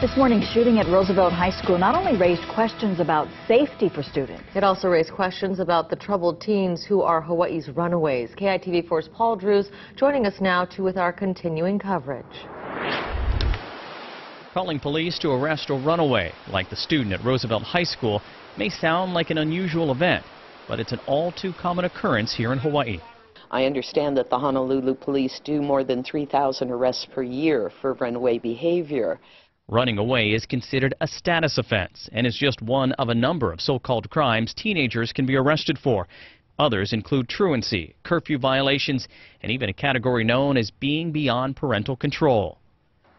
This morning's shooting at Roosevelt High School not only raised questions about safety for students. It also raised questions about the troubled teens who are Hawaii's runaways. KITV4's Paul Drews joining us now with our continuing coverage. Calling police to arrest a runaway, like the student at Roosevelt High School, may sound like an unusual event, but it's an all-too-common occurrence here in Hawaii. I understand that the Honolulu police do more than 3,000 arrests per year for runaway behavior. Running away is considered a status offense and is just one of a number of so-called crimes teenagers can be arrested for. Others include truancy, curfew violations, and even a category known as being beyond parental control.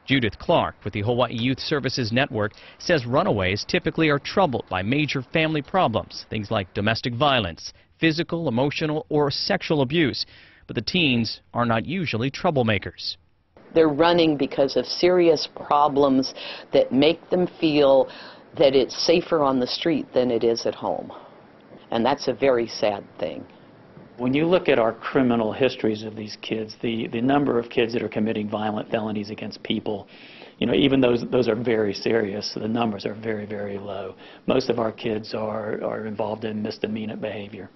Judith Clark with the Hawaii Youth Services Network says runaways typically are troubled by major family problems, things like domestic violence, physical, emotional, or sexual abuse. But the teens are not usually troublemakers. They're running because of serious problems that make them feel that it's safer on the street than it is at home. And that's a very sad thing. When you look at our criminal histories of these kids, the number of kids that are committing violent felonies against people, even those are very serious. So the numbers are very, very low. Most of our kids are involved in misdemeanor behavior.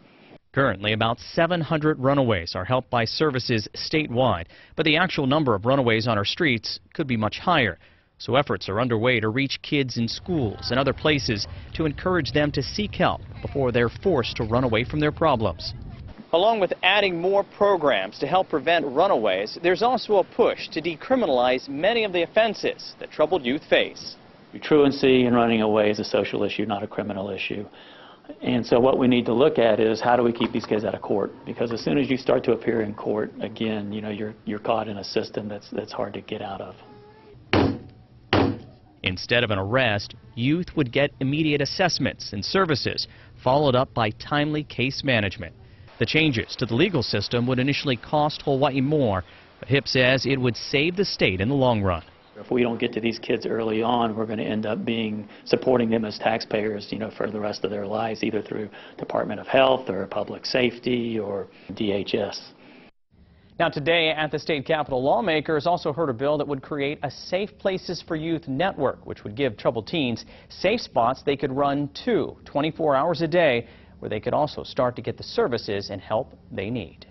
Currently, about 700 runaways are helped by services statewide, but the actual number of runaways on our streets could be much higher. So efforts are underway to reach kids in schools and other places to encourage them to seek help before they're forced to run away from their problems. Along with adding more programs to help prevent runaways, there's also a push to decriminalize many of the offenses that troubled youth face. Truancy and running away is a social issue, not a criminal issue. And so what we need to look at is how do we keep these kids out of court? Because as soon as you start to appear in court, again, you're caught in a system that's hard to get out of. Instead of an arrest, youth would get immediate assessments and services, followed up by timely case management. The changes to the legal system would initially cost Hawaii more, but HIP says it would save the state in the long run. If we don't get to these kids early on, we're going to end up supporting them as taxpayers, for the rest of their lives, either through Department of Health or Public Safety or DHS. Now today at the state capitol, lawmakers also heard a bill that would create a Safe Places for Youth network, which would give troubled teens safe spots they could run to 24 hours a day, where they could also start to get the services and help they need.